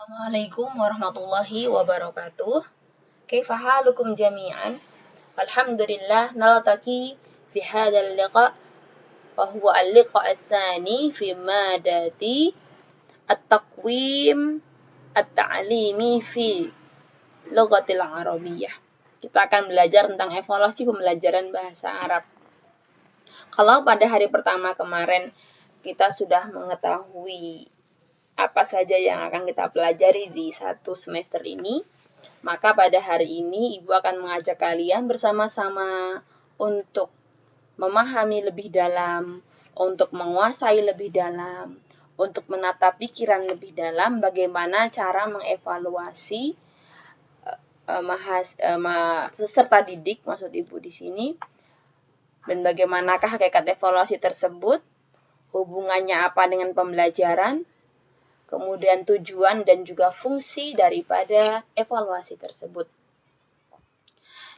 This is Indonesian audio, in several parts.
Assalamualaikum warahmatullahi wabarakatuh. Kaifa halukum jami'an? Alhamdulillah naltaqi fi hadzal liqa' wa huwa al-liqa' ats-tsani fi madati at-taqwim at-ta'limi fi lughatil arabiyyah. Kita akan belajar tentang evaluasi pembelajaran bahasa Arab. Kalau pada hari pertama kemarin kita sudah mengetahui apa saja yang akan kita pelajari di satu semester ini, maka pada hari ini Ibu akan mengajak kalian bersama-sama untuk memahami lebih dalam, untuk menguasai lebih dalam, untuk menata pikiran lebih dalam bagaimana cara mengevaluasi peserta didik, maksud Ibu di sini, dan bagaimanakah hakikat evaluasi tersebut, hubungannya apa dengan pembelajaran, kemudian tujuan dan juga fungsi daripada evaluasi tersebut.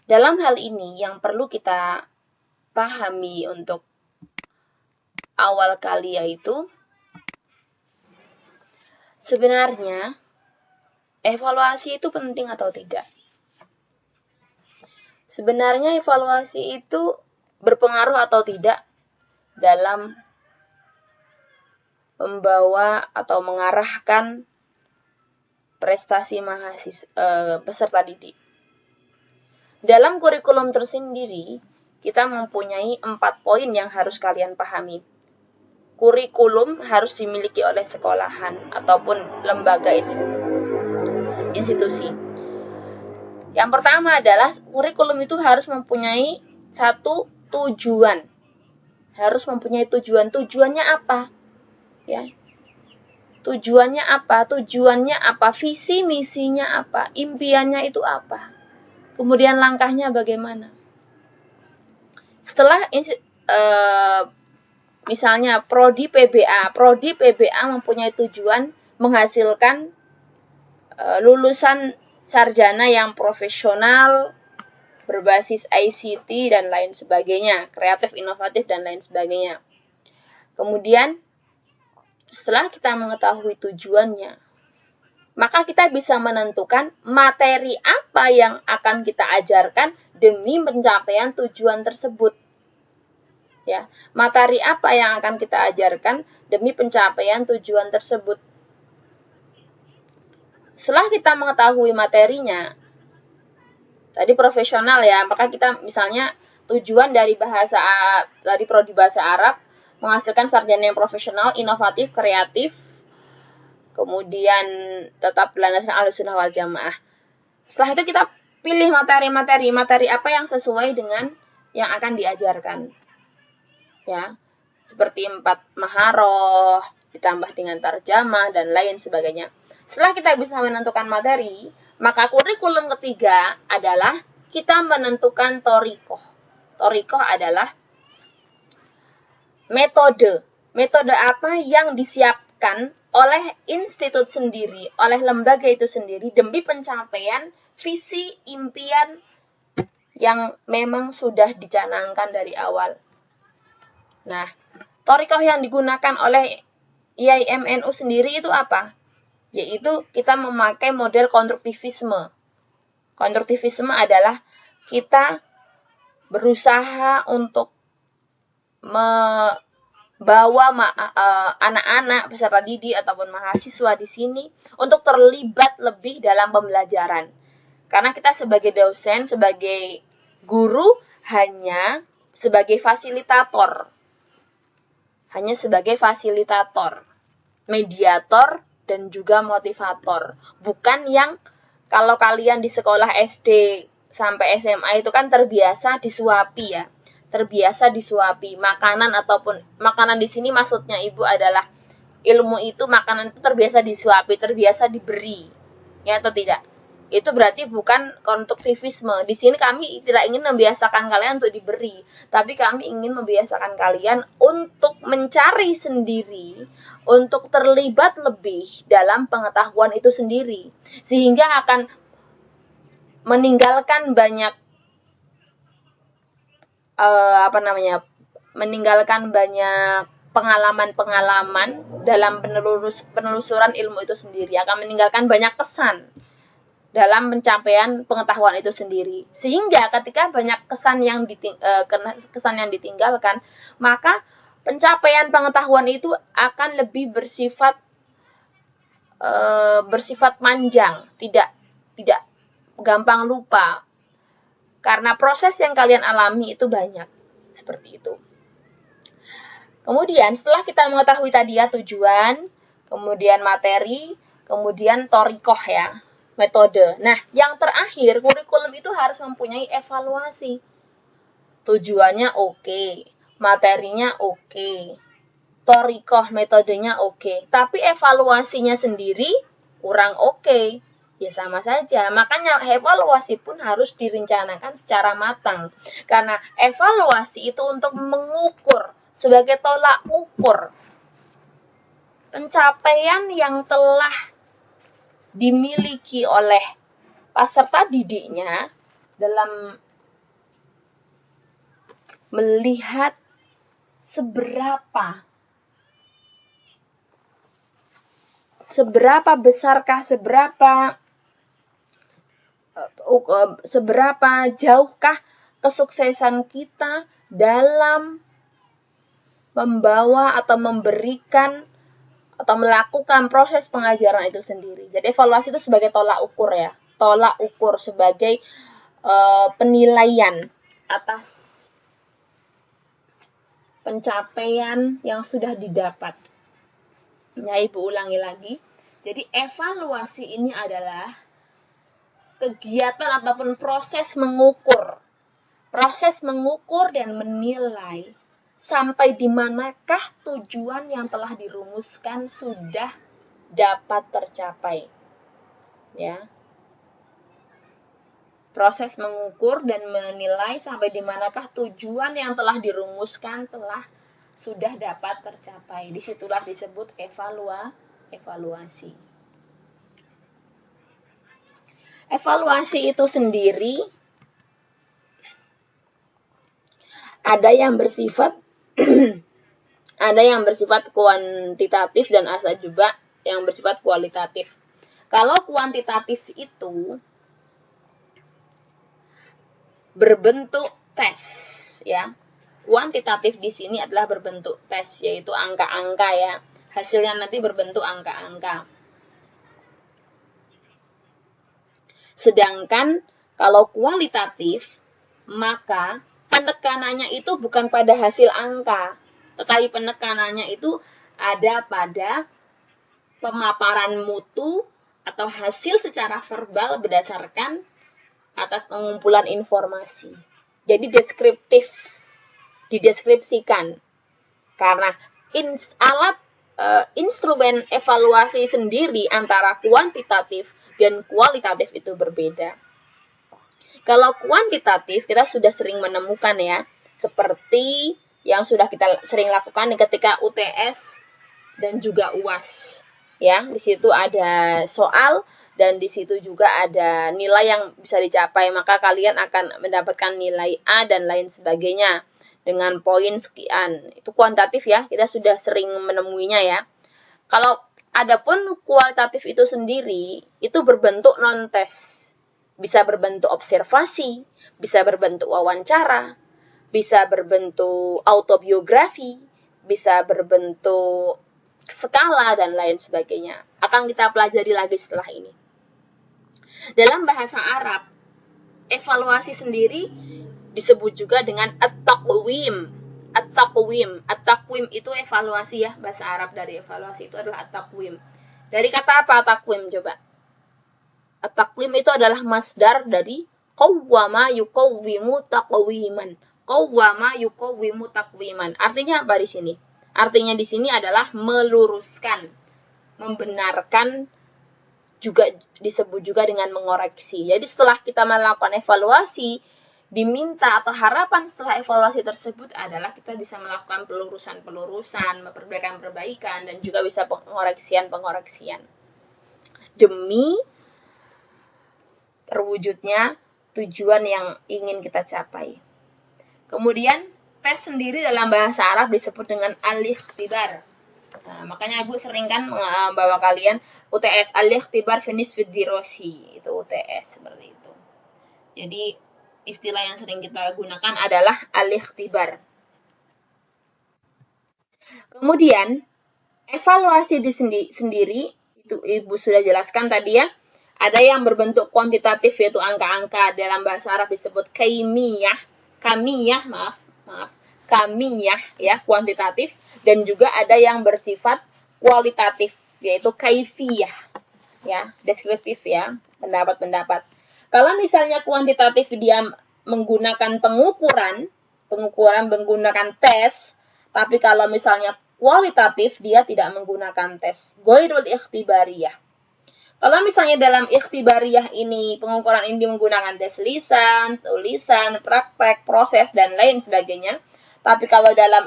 Dalam hal ini yang perlu kita pahami untuk awal kali yaitu sebenarnya evaluasi itu penting atau tidak. Sebenarnya evaluasi itu berpengaruh atau tidak dalam membawa atau mengarahkan prestasi peserta didik. Dalam kurikulum tersendiri, kita mempunyai 4 poin yang harus kalian pahami. Kurikulum harus dimiliki oleh sekolahan ataupun lembaga institusi. Yang pertama adalah kurikulum itu harus mempunyai satu tujuan. Harus mempunyai tujuan. Tujuannya apa? Ya. Tujuannya apa? Tujuannya apa? Visi misinya apa? Impiannya itu apa? Kemudian langkahnya bagaimana? Setelah misalnya prodi PBA mempunyai tujuan menghasilkan lulusan sarjana yang profesional berbasis ICT dan lain sebagainya, kreatif, inovatif dan lain sebagainya. Kemudian setelah kita mengetahui tujuannya, maka kita bisa menentukan materi apa yang akan kita ajarkan demi pencapaian tujuan tersebut. Ya, materi apa yang akan kita ajarkan demi pencapaian tujuan tersebut. Setelah kita mengetahui materinya, tadi profesional ya, maka kita misalnya tujuan dari prodi bahasa Arab menghasilkan sarjana yang profesional, inovatif, kreatif, kemudian tetap berlandaskan Ahlussunnah wal Jamaah. Setelah itu kita pilih materi apa yang sesuai dengan yang akan diajarkan. Ya, seperti 4 maharoh, ditambah dengan tarjamah dan lain sebagainya. Setelah kita bisa menentukan materi, maka kurikulum ketiga adalah kita menentukan thoriqoh. Thoriqoh adalah metode. Metode apa yang disiapkan oleh institut sendiri, oleh lembaga itu sendiri demi pencapaian visi impian yang memang sudah dicanangkan dari awal. Nah, thoriqoh yang digunakan oleh IAIMNU sendiri itu apa? Yaitu kita memakai model konstruktivisme. Konstruktivisme adalah kita berusaha untuk membawa anak-anak peserta didik ataupun mahasiswa di sini untuk terlibat lebih dalam pembelajaran. Karena kita sebagai dosen, sebagai guru hanya sebagai fasilitator. Hanya sebagai fasilitator, mediator dan juga motivator. Bukan yang kalau kalian di sekolah SD sampai SMA itu kan terbiasa disuapi ya. Terbiasa disuapi makanan ataupun makanan di sini maksudnya Ibu adalah ilmu itu, makanan itu terbiasa disuapi, terbiasa diberi. Ya atau tidak? Itu berarti bukan konstruktivisme. Di sini kami tidak ingin membiasakan kalian untuk diberi, tapi kami ingin membiasakan kalian untuk mencari sendiri, untuk terlibat lebih dalam pengetahuan itu sendiri, sehingga akan meninggalkan banyak meninggalkan banyak pengalaman-pengalaman dalam penelusuran ilmu itu sendiri, akan meninggalkan banyak kesan dalam pencapaian pengetahuan itu sendiri. Sehingga ketika banyak kesan yang ditinggalkan, maka pencapaian pengetahuan itu akan lebih bersifat panjang, tidak gampang lupa. Karena proses yang kalian alami itu banyak. Seperti itu. Kemudian setelah kita mengetahui tadi ya tujuan, kemudian materi, kemudian thoriqoh ya, metode. Nah, yang terakhir, kurikulum itu harus mempunyai evaluasi. Tujuannya oke, materinya oke, thoriqoh metodenya oke, tapi evaluasinya sendiri kurang oke. Ya sama saja, makanya evaluasi pun harus direncanakan secara matang. Karena evaluasi itu untuk mengukur, sebagai tolak ukur pencapaian yang telah dimiliki oleh peserta didiknya dalam melihat seberapa besarkah, seberapa jauhkah kesuksesan kita dalam membawa atau memberikan atau melakukan proses pengajaran itu sendiri. Jadi evaluasi itu sebagai tolak ukur ya, tolak ukur sebagai penilaian atas pencapaian yang sudah didapat. Ya, Ibu ulangi lagi. Jadi evaluasi ini adalah kegiatan ataupun proses mengukur dan menilai sampai di manakah tujuan yang telah dirumuskan sudah dapat tercapai. Ya. Proses mengukur dan menilai sampai di manakah tujuan yang telah dirumuskan sudah dapat tercapai. Disitulah disebut evaluasi. Evaluasi itu sendiri ada yang bersifat kuantitatif dan ada juga yang bersifat kualitatif. Kalau kuantitatif itu berbentuk tes, ya. Kuantitatif di sini adalah berbentuk tes, yaitu angka-angka ya. Hasilnya nanti berbentuk angka-angka. Sedangkan kalau kualitatif, maka penekanannya itu bukan pada hasil angka, tetapi penekanannya itu ada pada pemaparan mutu atau hasil secara verbal berdasarkan atas pengumpulan informasi. Jadi deskriptif, dideskripsikan. Karena instrumen evaluasi sendiri antara kuantitatif dan kualitatif itu berbeda. Kalau kuantitatif kita sudah sering menemukan ya, seperti yang sudah kita sering lakukan ketika UTS dan juga UAS. Ya, di situ ada soal dan di situ juga ada nilai yang bisa dicapai, maka kalian akan mendapatkan nilai A dan lain sebagainya dengan poin sekian. Itu kuantitatif ya, kita sudah sering menemuinya ya. Kalau adapun kualitatif itu sendiri, itu berbentuk non-tes. Bisa berbentuk observasi, bisa berbentuk wawancara, bisa berbentuk autobiografi, bisa berbentuk skala, dan lain sebagainya. Akan kita pelajari lagi setelah ini. Dalam bahasa Arab, evaluasi sendiri disebut juga dengan at-taqwim. At-taqwim itu evaluasi ya, bahasa Arab dari evaluasi itu adalah at-taqwim. Dari kata apa at-taqwim coba? At-taqwim itu adalah masdar dari qawwama yuqawwimu taqwiman. Qawwama yuqawwimu taqwiman. Artinya apa di sini? Artinya di sini adalah meluruskan, membenarkan, juga disebut juga dengan mengoreksi. Jadi setelah kita melakukan evaluasi, diminta atau harapan setelah evaluasi tersebut adalah kita bisa melakukan pelurusan, perbaikan, dan juga bisa pengoreksian demi terwujudnya tujuan yang ingin kita capai. Kemudian tes sendiri dalam bahasa Arab disebut dengan al-ikhtibar. Nah, makanya Ibu sering kan membawa kalian UTS, al-ikhtibar finis fidirosi, itu UTS seperti itu. Jadi istilah yang sering kita gunakan adalah al-ikhtibar. Kemudian evaluasi sendiri itu Ibu sudah jelaskan tadi ya. Ada yang berbentuk kuantitatif yaitu angka-angka, dalam bahasa Arab disebut kamiyah, ya, kuantitatif, dan juga ada yang bersifat kualitatif yaitu kaifiyah, ya, deskriptif ya, pendapat-pendapat. Kalau misalnya kuantitatif dia menggunakan pengukuran menggunakan tes, tapi kalau misalnya kualitatif dia tidak menggunakan tes, ghairul ikhtibariyah. Kalau misalnya dalam ikhtibariyah ini, pengukuran ini menggunakan tes lisan, tulisan, praktek, proses, dan lain sebagainya. Tapi kalau dalam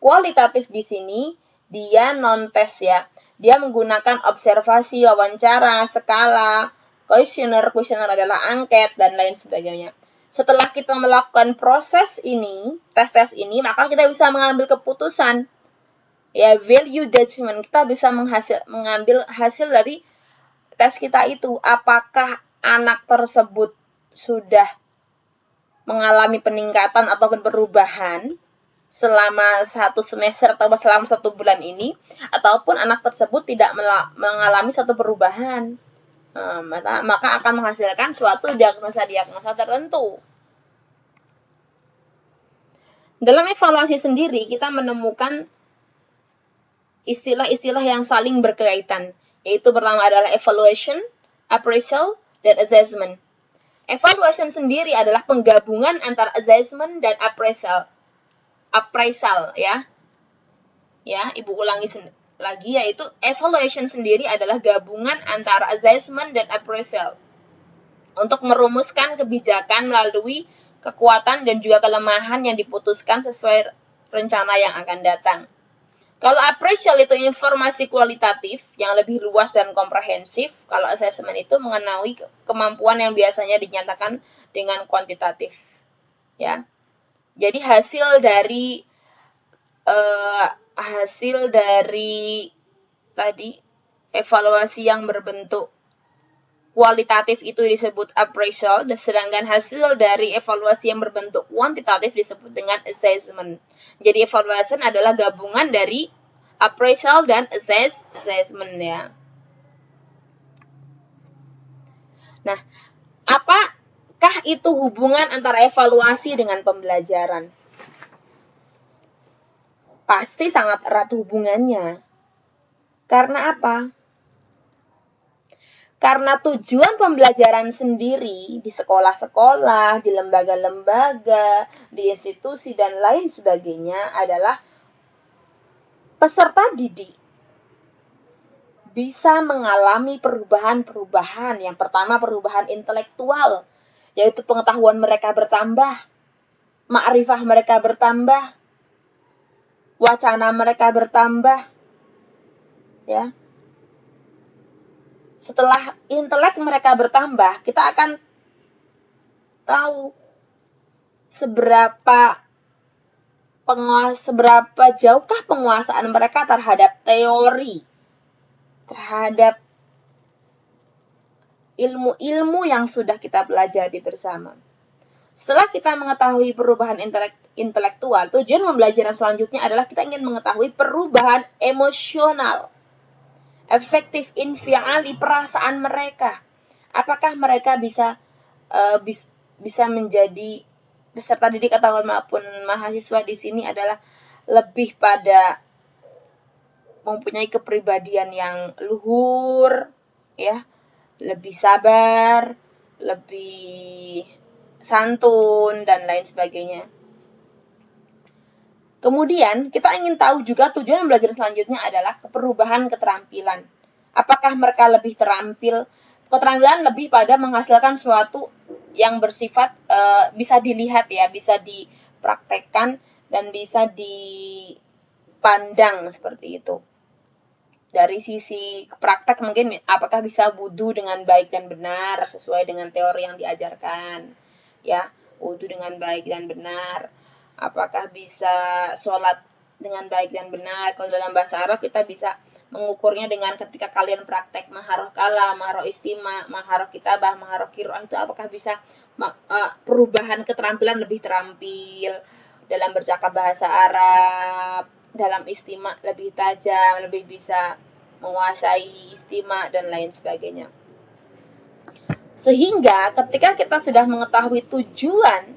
kualitatif di sini, dia non-tes ya. Dia menggunakan observasi, wawancara, skala, kuesioner adalah angket, dan lain sebagainya. Setelah kita melakukan proses ini, tes-tes ini, maka kita bisa mengambil keputusan. Ya, value judgment. Kita bisa mengambil hasil dari tes kita itu, apakah anak tersebut sudah mengalami peningkatan ataupun perubahan selama 1 semester atau selama 1 bulan ini, ataupun anak tersebut tidak mengalami satu perubahan. Maka akan menghasilkan suatu diagnosa tertentu. Dalam evaluasi sendiri, kita menemukan istilah-istilah yang saling berkaitan, yaitu pertama adalah evaluation, appraisal, dan assessment. Evaluation sendiri adalah penggabungan antara assessment dan appraisal. Appraisal ya. Ya, Ibu ulangi lagi, yaitu evaluation sendiri adalah gabungan antara assessment dan appraisal untuk merumuskan kebijakan melalui kekuatan dan juga kelemahan yang diputuskan sesuai rencana yang akan datang. Kalau appraisal itu informasi kualitatif yang lebih luas dan komprehensif, kalau assessment itu mengenai kemampuan yang biasanya dinyatakan dengan kuantitatif. Ya. Jadi hasil dari tadi evaluasi yang berbentuk kualitatif itu disebut appraisal, sedangkan hasil dari evaluasi yang berbentuk kuantitatif disebut dengan assessment. Jadi evaluation adalah gabungan dari appraisal dan assessment ya. Nah, apakah itu hubungan antara evaluasi dengan pembelajaran? Pasti sangat erat hubungannya. Karena apa? Karena tujuan pembelajaran sendiri di sekolah-sekolah, di lembaga-lembaga, di institusi, dan lain sebagainya adalah peserta didik bisa mengalami perubahan-perubahan. Yang pertama, perubahan intelektual, yaitu pengetahuan mereka bertambah, ma'rifah mereka bertambah, wacana mereka bertambah, ya. Setelah intelek mereka bertambah, kita akan tahu seberapa jauhkah penguasaan mereka terhadap teori, terhadap ilmu-ilmu yang sudah kita pelajari bersama. Setelah kita mengetahui perubahan intelektual, tujuan pembelajaran selanjutnya adalah kita ingin mengetahui perubahan emosional, efektif infiali perasaan mereka. Apakah mereka bisa menjadi peserta didik atau maupun mahasiswa di sini adalah lebih pada mempunyai kepribadian yang luhur, ya, lebih sabar, lebih santun, dan lain sebagainya. Kemudian, kita ingin tahu juga tujuan belajar selanjutnya adalah perubahan keterampilan. Apakah mereka lebih terampil? Keterampilan lebih pada menghasilkan sesuatu yang bersifat bisa dilihat ya, bisa dipraktekkan, dan bisa dipandang seperti itu. Dari sisi praktek mungkin apakah bisa wudu dengan baik dan benar sesuai dengan teori yang diajarkan. Ya, wudu dengan baik dan benar. apakah bisa sholat dengan baik dan benar. Kalau dalam bahasa Arab kita bisa mengukurnya dengan ketika kalian praktek maharoh kalam, maharoh istima, maharoh kitabah, maharoh qiraah, itu apakah bisa perubahan keterampilan lebih terampil dalam bercakap bahasa Arab, dalam istima lebih tajam, lebih bisa menguasai istima dan lain sebagainya. Sehingga ketika kita sudah mengetahui tujuan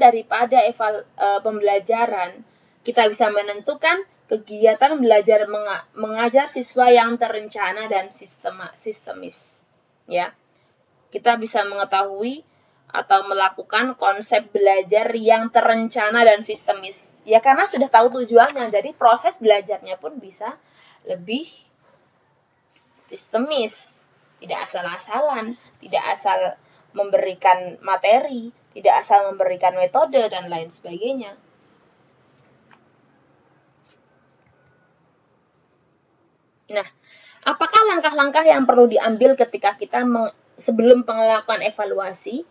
daripada pembelajaran, kita bisa menentukan kegiatan belajar mengajar siswa yang terencana dan sistemis. Ya, kita bisa mengetahui atau melakukan konsep belajar yang terencana dan sistemis. Ya, karena sudah tahu tujuannya, jadi proses belajarnya pun bisa lebih sistemis. Tidak asal-asalan, tidak asal memberikan materi, tidak asal memberikan metode, dan lain sebagainya. Nah, apakah langkah-langkah yang perlu diambil ketika kita sebelum melakukan evaluasi?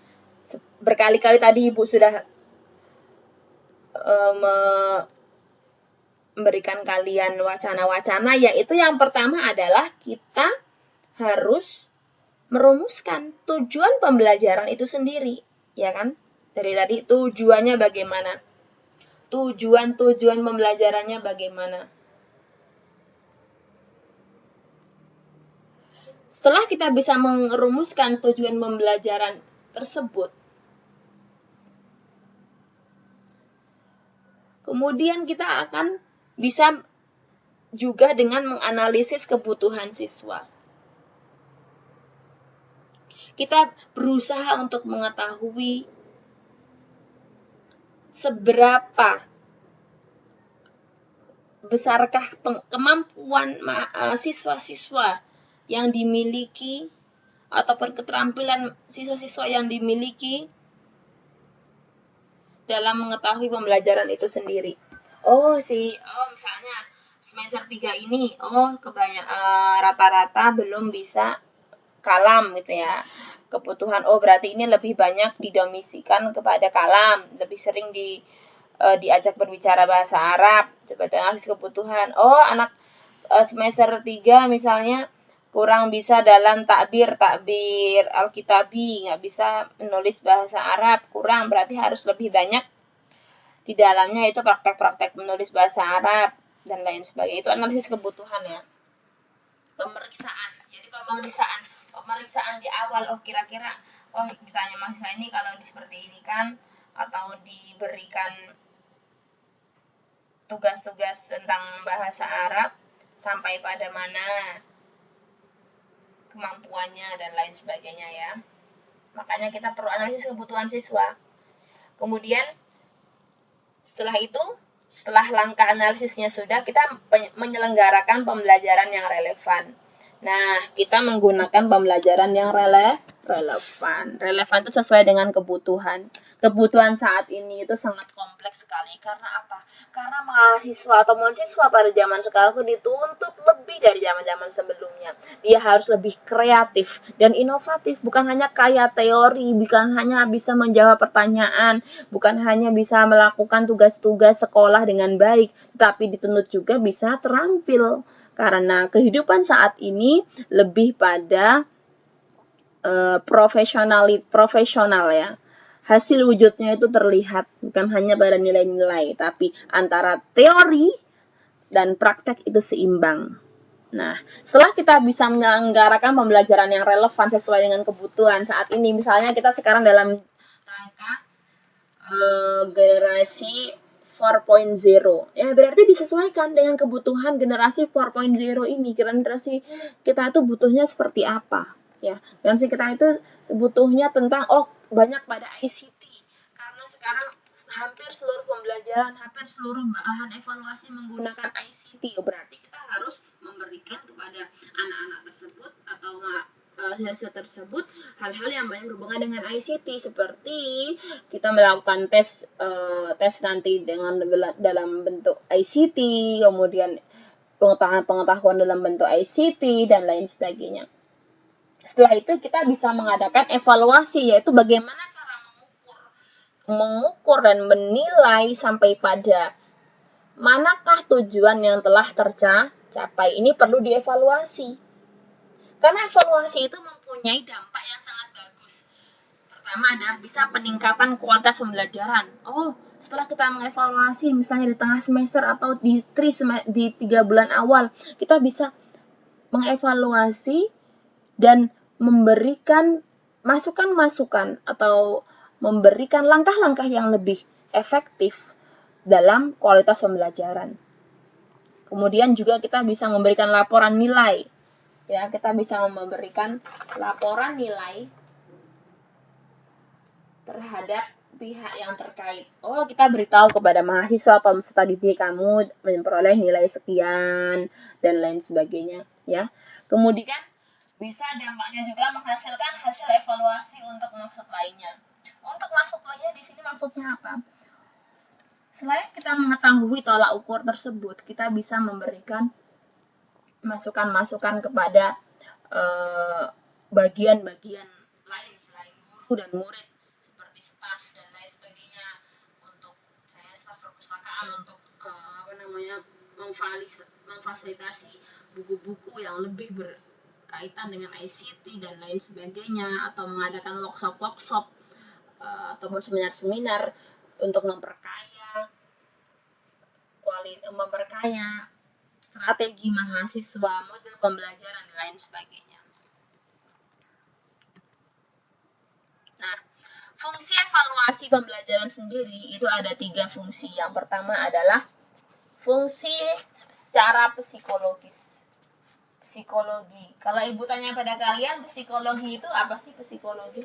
Berkali-kali tadi Ibu sudah memberikan kalian wacana-wacana, yaitu yang pertama adalah kita harus merumuskan tujuan pembelajaran itu sendiri, ya kan? Dari tadi tujuannya bagaimana? Tujuan pembelajarannya bagaimana? Setelah kita bisa merumuskan tujuan pembelajaran tersebut, kemudian kita akan bisa juga dengan menganalisis kebutuhan siswa. Kita berusaha untuk mengetahui seberapa besarkah kemampuan siswa-siswa yang dimiliki ataupun keterampilan siswa-siswa yang dimiliki dalam mengetahui pembelajaran itu sendiri. Misalnya semester 3 ini rata-rata belum bisa kalam gitu ya. Kebutuhan berarti ini lebih banyak didomisikan kepada kalam, lebih sering diajak berbicara bahasa Arab, seperti analisis kebutuhan. Anak semester 3 misalnya kurang bisa dalam takbir Alkitabi, nggak bisa menulis bahasa Arab, kurang, berarti harus lebih banyak di dalamnya itu praktek-praktek menulis bahasa Arab dan lain sebagainya. Itu analisis kebutuhan ya. Pemeriksaan. Jadi pemeriksaan di awal, kira-kira ditanya mahasiswa ini kalau seperti ini kan, atau diberikan tugas-tugas tentang bahasa Arab sampai pada mana kemampuannya dan lain sebagainya ya. Makanya kita perlu analisis kebutuhan siswa. Kemudian setelah langkah analisisnya sudah, kita menyelenggarakan pembelajaran yang relevan. Nah, kita menggunakan pembelajaran yang relevan. Relevan itu sesuai dengan kebutuhan. Kebutuhan saat ini itu sangat kompleks sekali. Karena apa? Karena mahasiswa atau mahasiswa pada zaman sekarang itu dituntut lebih dari zaman-zaman sebelumnya. Dia harus lebih kreatif dan inovatif. Bukan hanya kaya teori, bukan hanya bisa menjawab pertanyaan, bukan hanya bisa melakukan tugas-tugas sekolah dengan baik, tapi dituntut juga bisa terampil. Karena kehidupan saat ini lebih pada profesional ya. Hasil wujudnya itu terlihat, bukan hanya pada nilai-nilai, tapi antara teori dan praktek itu seimbang. Nah, setelah kita bisa menyelenggarakan pembelajaran yang relevan sesuai dengan kebutuhan saat ini, misalnya kita sekarang dalam rangka generasi 4.0, ya berarti disesuaikan dengan kebutuhan generasi 4.0 ini. Generasi kita itu butuhnya seperti apa? Ya, generasi kita itu butuhnya tentang banyak pada ICT, karena sekarang hampir seluruh pembelajaran, hampir seluruh bahan evaluasi menggunakan ICT. Berarti kita harus memberikan kepada anak-anak tersebut atau siswa tersebut hal-hal yang banyak berhubungan dengan ICT, seperti kita melakukan tes nanti dalam bentuk ICT, kemudian pengetahuan dalam bentuk ICT dan lain sebagainya. Setelah itu kita bisa mengadakan evaluasi, yaitu bagaimana cara mengukur mengukur dan menilai sampai pada manakah tujuan yang telah tercapai. Ini perlu dievaluasi. Karena evaluasi itu mempunyai dampak yang sangat bagus. Pertama adalah bisa peningkatan kualitas pembelajaran. Setelah kita mengevaluasi misalnya di tengah semester atau di 3 bulan awal, kita bisa mengevaluasi dan memberikan masukan-masukan atau memberikan langkah-langkah yang lebih efektif dalam kualitas pembelajaran. Kemudian juga kita bisa memberikan laporan nilai. Ya, kita bisa memberikan laporan nilai terhadap pihak yang terkait. Kita beritahu kepada mahasiswa atau peserta didik kamu memperoleh nilai sekian dan lain sebagainya, ya. Kemudian bisa dampaknya juga menghasilkan hasil evaluasi untuk maksud lainnya. Untuk maksud lainnya di sini maksudnya apa? Selain kita mengetahui tolak ukur tersebut, kita bisa memberikan masukan-masukan kepada bagian-bagian lain selain guru dan murid, seperti staf dan lain sebagainya. Untuk saya staf perpustakaan untuk memfasilitasi buku-buku yang lebih berkaitan dengan ICT dan lain sebagainya, atau mengadakan workshop ataupun seminar-seminar untuk memperkaya strategi mahasiswa, model pembelajaran, dan lain sebagainya. Nah, fungsi evaluasi pembelajaran sendiri itu ada 3 fungsi. Yang pertama adalah fungsi secara psikologis. Psikologi. Kalau ibu tanya pada kalian, psikologi itu apa sih psikologi?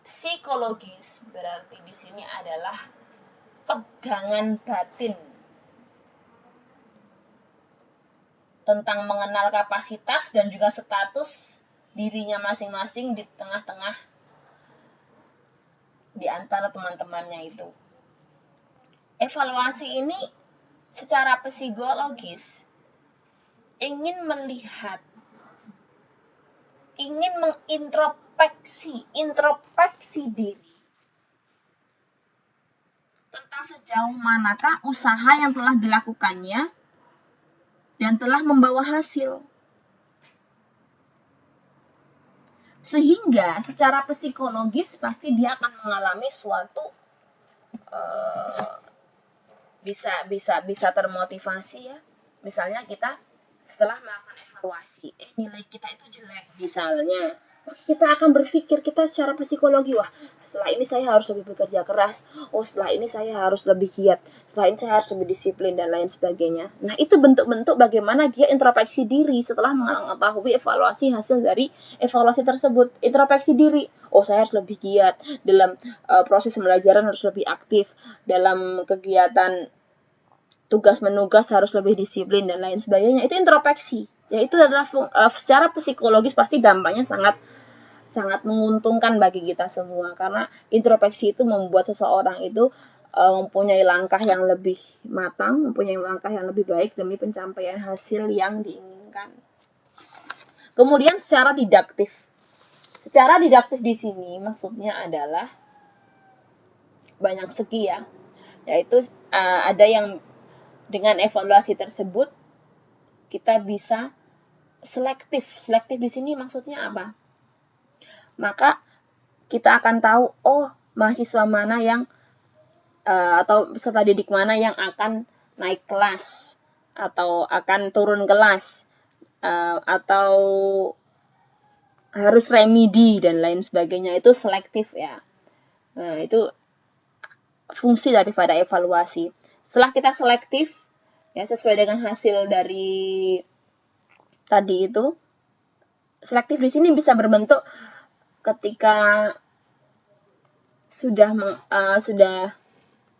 Psikologis berarti di sini adalah pegangan batin tentang mengenal kapasitas dan juga status dirinya masing-masing di tengah-tengah di antara teman-temannya itu. Evaluasi ini secara psikologis ingin melihat, ingin introspeksi diri tentang sejauh manakah usaha yang telah dilakukannya dan telah membawa hasil. Sehingga secara psikologis pasti dia akan mengalami suatu bisa termotivasi, ya. Misalnya kita setelah melakukan evaluasi, nilai kita itu jelek misalnya, kita akan berpikir, kita secara psikologi, setelah ini saya harus lebih bekerja keras, setelah ini saya harus lebih giat, setelah ini saya harus lebih disiplin dan lain sebagainya. Nah, itu bentuk-bentuk bagaimana dia introspeksi diri setelah mengetahui evaluasi hasil dari evaluasi tersebut. Introspeksi diri, saya harus lebih giat dalam proses pembelajaran, harus lebih aktif dalam kegiatan tugas menugas, harus lebih disiplin dan lain sebagainya. Itu introspeksi. Ya, itu adalah secara psikologis pasti dampaknya sangat menguntungkan bagi kita semua, karena introspeksi itu membuat seseorang itu mempunyai langkah yang lebih matang, mempunyai langkah yang lebih baik demi pencapaian hasil yang diinginkan. Kemudian secara didaktif. Secara didaktif di sini maksudnya adalah banyak segi, ya. Yaitu ada yang dengan evaluasi tersebut kita bisa selektif. Selektif di sini maksudnya apa? Maka kita akan tahu, mahasiswa mana yang atau peserta didik mana yang akan naik kelas atau akan turun kelas atau harus remedi dan lain sebagainya. Itu selektif, ya. Nah, itu fungsi daripada evaluasi. Setelah kita selektif, ya, sesuai dengan hasil dari tadi itu, selektif di sini bisa berbentuk ketika sudah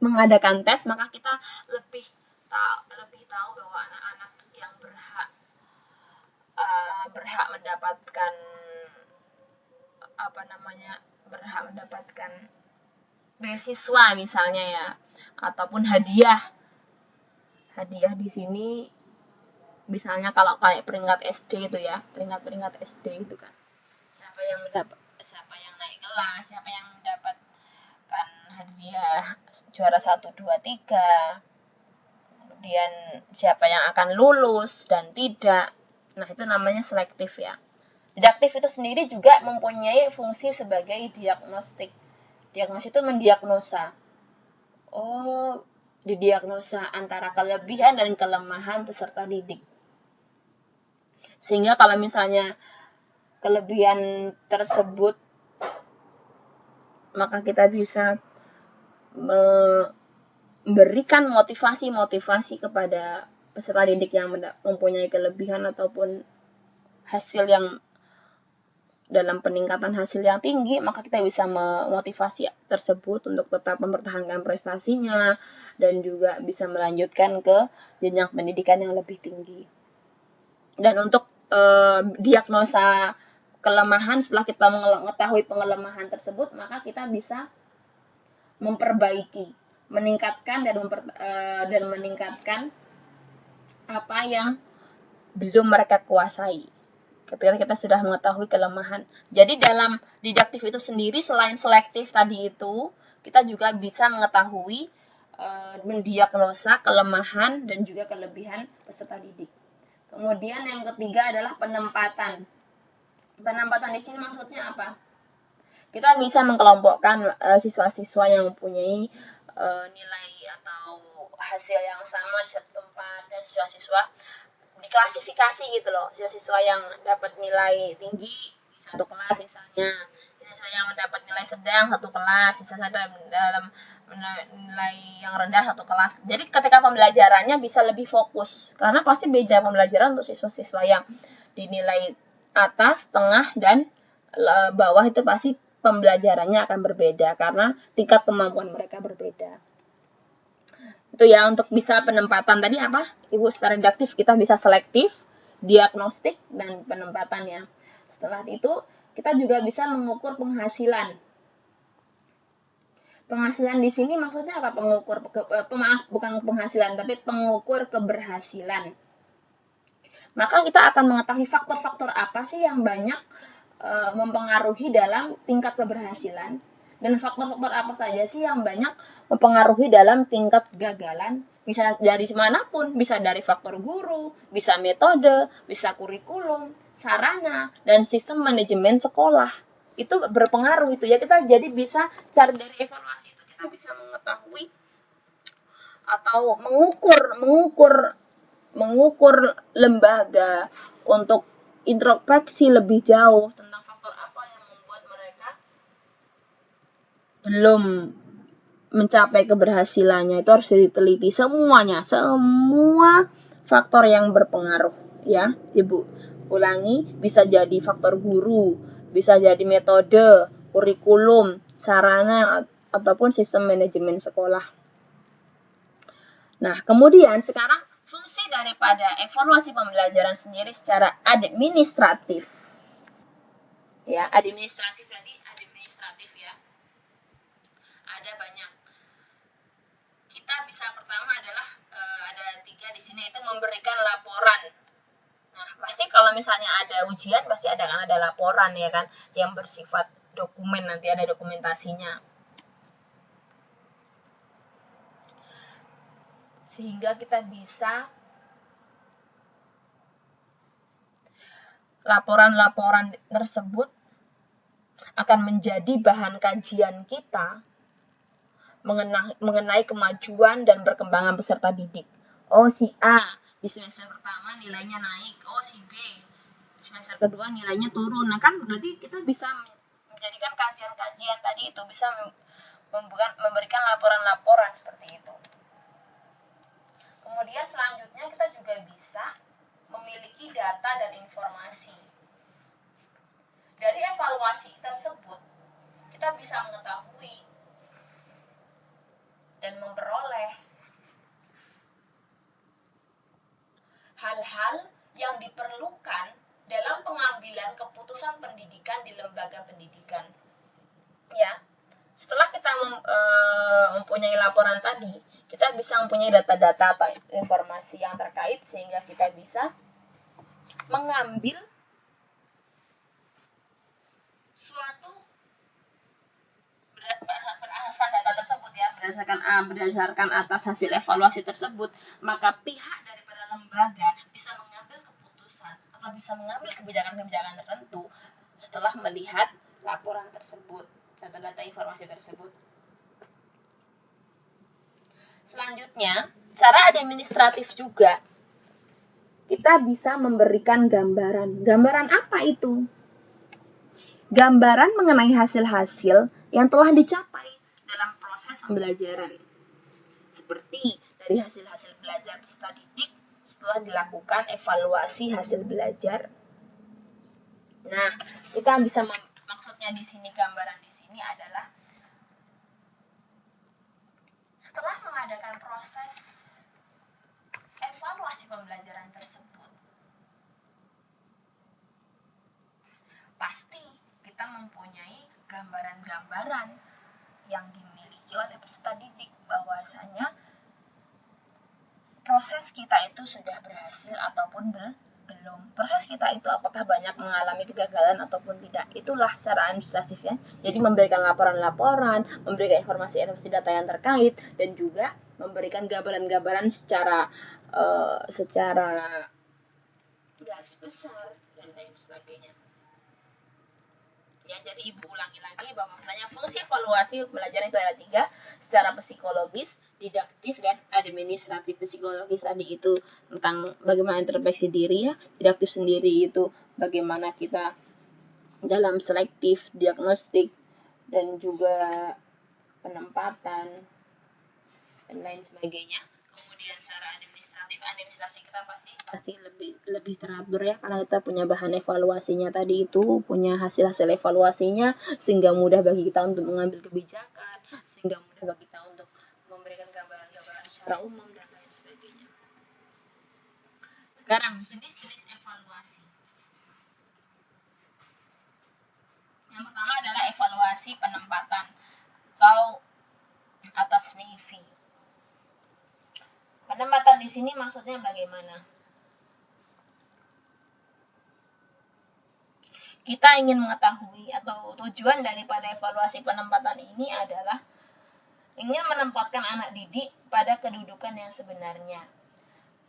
mengadakan tes, maka kita lebih tahu bahwa anak-anak yang berhak mendapatkan beasiswa misalnya, ya, ataupun hadiah di sini. Misalnya kalau kayak peringkat SD itu, ya, peringkat SD itu kan siapa yang naik kelas, siapa yang mendapatkan apakah dia juara 1, 2, 3, kemudian siapa yang akan lulus dan tidak. Nah, itu namanya selektif ya. Didaktif itu sendiri juga mempunyai fungsi sebagai diagnostik. Diagnosis itu mendiagnosa. Oh, didiagnosa antara kelebihan dan kelemahan peserta didik. Sehingga kalau misalnya kelebihan tersebut, maka kita bisa memberikan motivasi-motivasi kepada peserta didik yang mempunyai kelebihan ataupun hasil yang dalam peningkatan hasil yang tinggi, maka kita bisa memotivasi tersebut untuk tetap mempertahankan prestasinya dan juga bisa melanjutkan ke jenjang pendidikan yang lebih tinggi. Dan untuk diagnosa kelemahan, setelah kita mengetahui pengelemahan tersebut, maka kita bisa memperbaiki, meningkatkan dan meningkatkan apa yang belum mereka kuasai ketika kita sudah mengetahui kelemahan. Jadi dalam didaktif itu sendiri, selain selektif tadi itu, kita juga bisa mengetahui, mendiagnosa kelemahan dan juga kelebihan peserta didik. Kemudian yang ketiga adalah penempatan. Penempatan di sini maksudnya apa? Kita bisa mengkelompokkan siswa-siswa yang mempunyai nilai atau hasil yang sama di satu tempat, dan siswa-siswa diklasifikasi gitu loh. Siswa-siswa yang dapat nilai tinggi di satu kelas misalnya, siswa yang mendapat nilai sedang satu kelas, siswa dalam nilai yang rendah satu kelas. Jadi ketika pembelajarannya bisa lebih fokus, karena pasti beda pembelajaran untuk siswa-siswa yang dinilai atas, tengah, dan bawah. Itu pasti pembelajarannya akan berbeda karena tingkat kemampuan mereka berbeda. Itu ya untuk bisa penempatan tadi apa? Ibu, secara didaktif kita bisa selektif, diagnostik, dan penempatan ya. Setelah itu kita juga bisa mengukur penghasilan. Penghasilan di sini maksudnya apa? Bukan penghasilan, tapi pengukur keberhasilan. Maka kita akan mengetahui faktor-faktor apa sih yang banyak mempengaruhi dalam tingkat keberhasilan, dan faktor-faktor apa saja sih yang banyak mempengaruhi dalam tingkat kegagalan. Bisa dari manapun, bisa dari faktor guru, bisa metode, bisa kurikulum, sarana, dan sistem manajemen sekolah. Itu berpengaruh itu ya. Kita jadi bisa cari dari evaluasi itu, kita bisa mengetahui atau mengukur lembaga untuk introspeksi lebih jauh tentang faktor apa yang membuat mereka belum mencapai keberhasilannya. Itu harus diteliti semuanya, semua faktor yang berpengaruh ya. Ibu ulangi, bisa jadi faktor guru, bisa jadi metode, kurikulum, sarana, ataupun sistem manajemen sekolah. Nah, kemudian sekarang fungsi daripada evaluasi pembelajaran sendiri secara administratif. Ya, administratif ya. Ada banyak. Kita bisa pertama adalah ada 3 di sini, itu memberikan laporan. Nah, pasti kalau misalnya ada ujian pasti ada laporan ya kan, yang bersifat dokumen, nanti ada dokumentasinya. Sehingga kita bisa laporan-laporan tersebut akan menjadi bahan kajian kita mengenai kemajuan dan perkembangan peserta didik. Oh, si A di semester pertama nilainya naik, oh si B semester kedua nilainya turun. Nah kan berarti kita bisa menjadikan kajian-kajian tadi itu, bisa memberikan laporan-laporan seperti itu. Kemudian selanjutnya kita juga bisa memiliki data dan informasi. Dari evaluasi tersebut, kita bisa mengetahui dan memperoleh hal-hal yang diperlukan dalam pengambilan keputusan pendidikan di lembaga pendidikan. Ya, setelah kita mempunyai laporan tadi, kita bisa mempunyai data-data atau informasi yang terkait, sehingga kita bisa mengambil memuaskan data tersebut ya, berdasarkan atas hasil evaluasi tersebut, maka pihak daripada lembaga bisa mengambil keputusan atau bisa mengambil kebijakan-kebijakan tertentu setelah melihat laporan tersebut, data-data informasi tersebut. Selanjutnya, secara administratif juga kita bisa memberikan gambaran. Gambaran apa itu? Gambaran mengenai hasil-hasil yang telah dicapai dalam proses pembelajaran. Seperti dari hasil-hasil belajar peserta didik setelah dilakukan evaluasi hasil belajar. Nah, kita bisa maksudnya di sini, gambaran di sini adalah setelah mengadakan proses evaluasi pembelajaran tersebut, pasti kita mempunyai gambaran-gambaran yang dimiliki oleh peserta didik bahwasanya proses kita itu sudah berhasil ataupun belum. Proses kita itu apakah banyak mengalami kegagalan ataupun tidak. Itulah secara administratif ya. Jadi memberikan laporan-laporan, memberikan informasi-informasi data yang terkait, dan juga memberikan gambaran-gambaran secara garis besar dan lain sebagainya. Ya, jadi Ibu ulangi lagi bahwasanya fungsi evaluasi pembelajaran itu ada 3, secara psikologis, didaktif, dan administratif. Psikologis tadi itu tentang bagaimana introspeksi diri ya, didaktif sendiri itu bagaimana kita dalam selektif, diagnostik, dan juga penempatan, dan lain sebagainya. Kemudian secara administrasi kita pasti lebih teratur ya, karena kita punya bahan evaluasinya tadi itu, punya hasil evaluasinya, sehingga mudah bagi kita untuk mengambil kebijakan, sehingga mudah bagi kita untuk memberikan gambaran-gambaran secara umum dan lain sebagainya. Sekarang jenis-jenis evaluasi. Yang pertama adalah evaluasi penempatan atau atas NIFI. Penempatan di sini maksudnya bagaimana? Kita ingin mengetahui atau tujuan daripada evaluasi penempatan ini adalah ingin menempatkan anak didik pada kedudukan yang sebenarnya.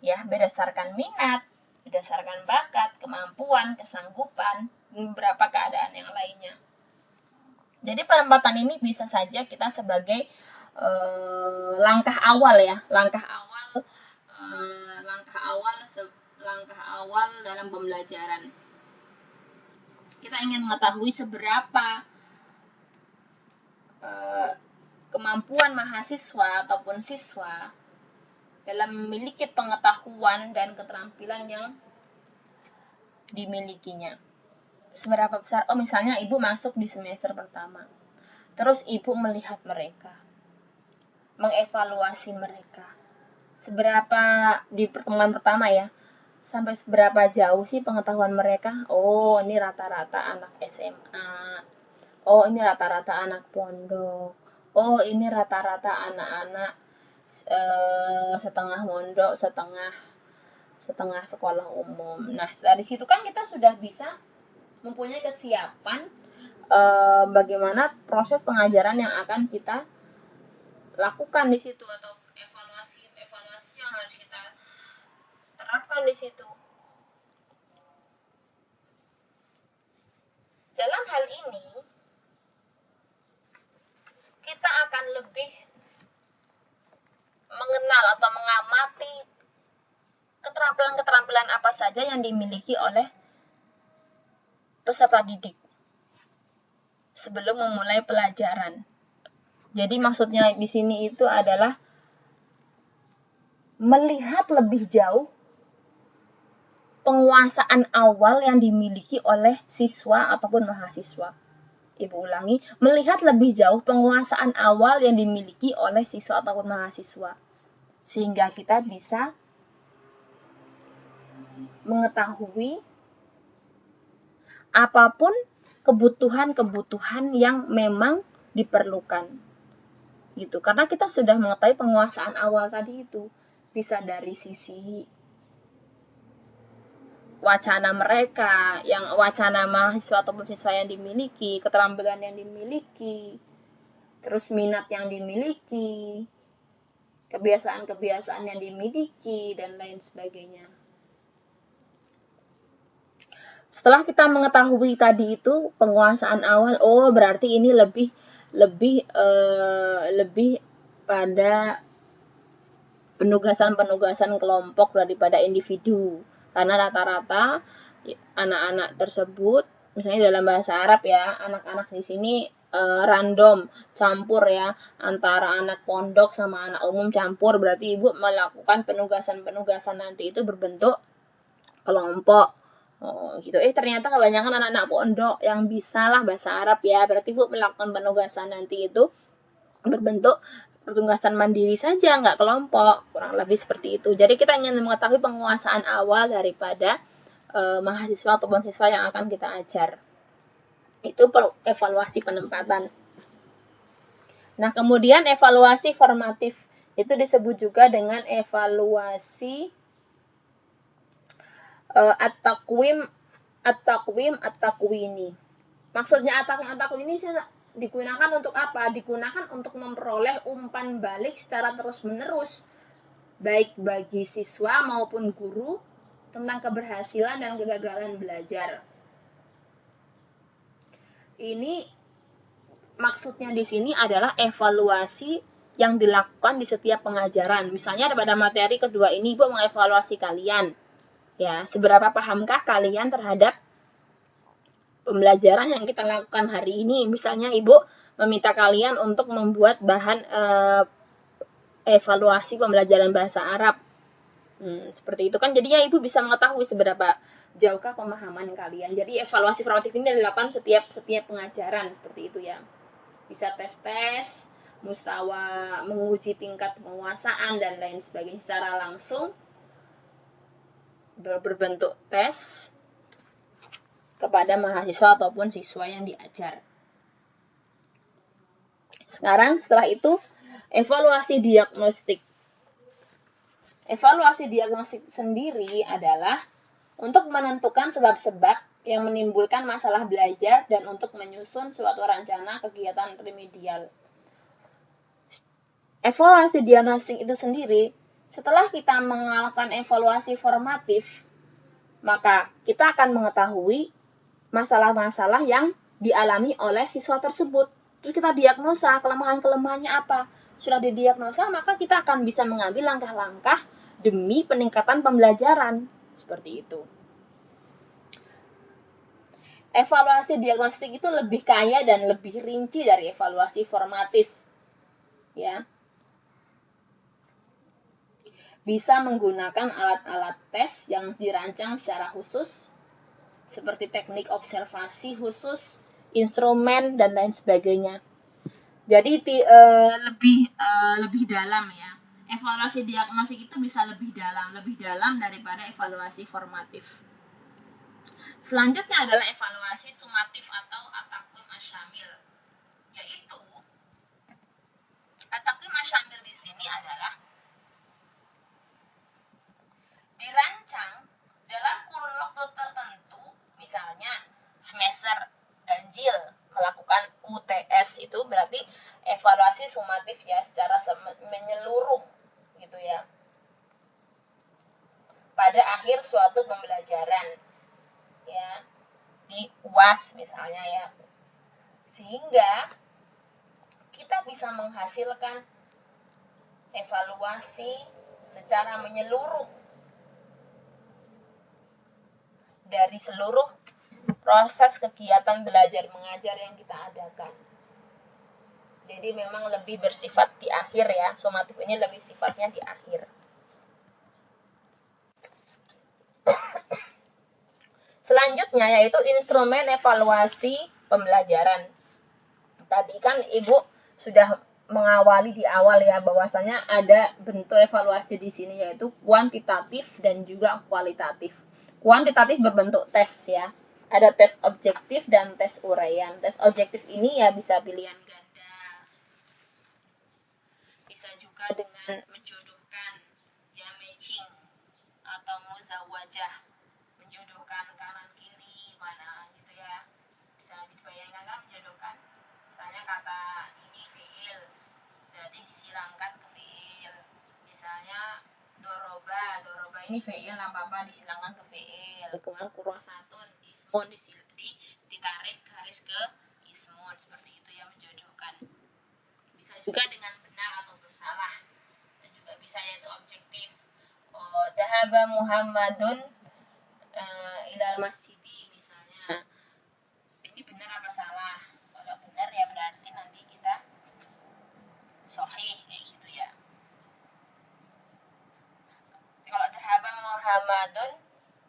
Ya, berdasarkan minat, berdasarkan bakat, kemampuan, kesanggupan, beberapa keadaan yang lainnya. Jadi penempatan ini bisa saja kita sebagai langkah awal dalam pembelajaran. Kita ingin mengetahui seberapa kemampuan mahasiswa ataupun siswa dalam memiliki pengetahuan dan keterampilan yang dimilikinya. Seberapa besar? Misalnya Ibu masuk di semester pertama. Terus Ibu melihat mereka, mengevaluasi mereka. Seberapa di pertemuan pertama ya, sampai seberapa jauh sih pengetahuan mereka? Ini rata-rata anak SMA. Ini rata-rata anak pondok. Ini rata-rata anak-anak setengah mondok, setengah sekolah umum. Nah, dari situ kan kita sudah bisa mempunyai kesiapan bagaimana proses pengajaran yang akan kita lakukan di situ, atau evaluasi yang harus kita terapkan di situ. Dalam hal ini kita akan lebih mengenal atau mengamati keterampilan-keterampilan apa saja yang dimiliki oleh peserta didik sebelum memulai pelajaran. Jadi maksudnya di sini itu adalah melihat lebih jauh penguasaan awal yang dimiliki oleh siswa ataupun mahasiswa. Ibu ulangi, melihat lebih jauh penguasaan awal yang dimiliki oleh siswa ataupun mahasiswa. Sehingga kita bisa mengetahui apapun kebutuhan-kebutuhan yang memang diperlukan. Gitu. Karena kita sudah mengetahui penguasaan awal tadi itu. Bisa dari sisi wacana mereka, yang wacana mahasiswa ataupun siswa yang dimiliki, keterampilan yang dimiliki, terus minat yang dimiliki, kebiasaan-kebiasaan yang dimiliki, dan lain sebagainya. Setelah kita mengetahui tadi itu penguasaan awal, oh berarti ini lebih pada penugasan-penugasan kelompok daripada individu. Karena rata-rata anak-anak tersebut, misalnya dalam bahasa Arab ya, anak-anak di sini random, campur ya, antara anak pondok sama anak umum campur, berarti ibu melakukan penugasan-penugasan nanti itu berbentuk kelompok. Oh, gitu. Ternyata kebanyakan anak-anak pondok yang bisa lah bahasa Arab ya, berarti ibu melakukan penugasan nanti itu berbentuk penugasan mandiri saja, nggak kelompok, kurang lebih seperti itu. Jadi kita ingin mengetahui penguasaan awal daripada mahasiswa ataupun siswa yang akan kita ajar. Itu evaluasi penempatan. Nah, kemudian evaluasi formatif itu disebut juga dengan evaluasi at-takwini. Maksudnya at-takwini digunakan untuk apa? Digunakan untuk memperoleh umpan balik secara terus-menerus, baik bagi siswa maupun guru, tentang keberhasilan dan kegagalan belajar. Ini maksudnya di sini adalah evaluasi yang dilakukan di setiap pengajaran. Misalnya pada materi kedua ini Ibu mengevaluasi kalian. Ya, seberapa pahamkah kalian terhadap pembelajaran yang kita lakukan hari ini? Misalnya Ibu meminta kalian untuk membuat bahan evaluasi pembelajaran bahasa Arab. Seperti itu kan, jadinya Ibu bisa mengetahui seberapa jauhkah pemahaman kalian. Jadi evaluasi formatif ini dilakukan setiap pengajaran, seperti itu ya. Bisa tes-tes, mustawa, menguji tingkat penguasaan dan lain sebagainya secara langsung, berbentuk tes kepada mahasiswa ataupun siswa yang diajar. Sekarang setelah itu evaluasi diagnostik. Evaluasi diagnostik sendiri adalah untuk menentukan sebab-sebab yang menimbulkan masalah belajar dan untuk menyusun suatu rencana kegiatan remedial. Evaluasi diagnostik itu sendiri, setelah kita melakukan evaluasi formatif, maka kita akan mengetahui masalah-masalah yang dialami oleh siswa tersebut. Terus kita diagnosa kelemahan-kelemahannya apa. Sudah didiagnosa, maka kita akan bisa mengambil langkah-langkah demi peningkatan pembelajaran. Seperti itu. Evaluasi diagnostik itu lebih kaya dan lebih rinci dari evaluasi formatif. Ya. Bisa menggunakan alat-alat tes yang dirancang secara khusus, seperti teknik observasi khusus, instrumen, dan lain sebagainya. Jadi lebih dalam ya. Evaluasi diagnostik itu bisa lebih dalam daripada evaluasi formatif. Selanjutnya adalah evaluasi sumatif atau at-takwim asy-syamil. Yaitu at-takwim asy-syamil di sini adalah dirancang dalam kurun waktu tertentu, misalnya semester ganjil melakukan UTS, itu berarti evaluasi sumatif ya, secara menyeluruh gitu ya, pada akhir suatu pembelajaran ya, di UAS misalnya ya, sehingga kita bisa menghasilkan evaluasi secara menyeluruh dari seluruh proses kegiatan belajar mengajar yang kita adakan. Jadi memang lebih bersifat di akhir ya, sumatif ini lebih sifatnya di akhir. Selanjutnya yaitu instrumen evaluasi pembelajaran. Tadi kan Ibu sudah mengawali di awal ya, bahwasanya ada bentuk evaluasi di sini yaitu kuantitatif dan juga kualitatif. Kuantitatif berbentuk tes ya. Ada tes objektif dan tes uraian. Tes objektif ini ya bisa pilihan ganda. Bisa juga dengan menjodohkan ya, matching atau muzawajah, menjodohkan kanan kiri mana gitu ya. Bisa dibayangkan kan menjodohkan. Misalnya kata ini VE ini fi'il apa-apa disilangkan ke fi'il. Kemudian kurasatun, ismun ditarik garis ke ismun, seperti itu yang menjodohkan. Bisa juga dengan benar ataupun salah. Itu juga bisa, yaitu objektif. Dhahaba Muhammadun ilal masjidi misalnya. Ini benar apa salah? Kalau benar ya berarti nanti kita sahih kayak gitu ya. Kalau dhahaba Muhammadun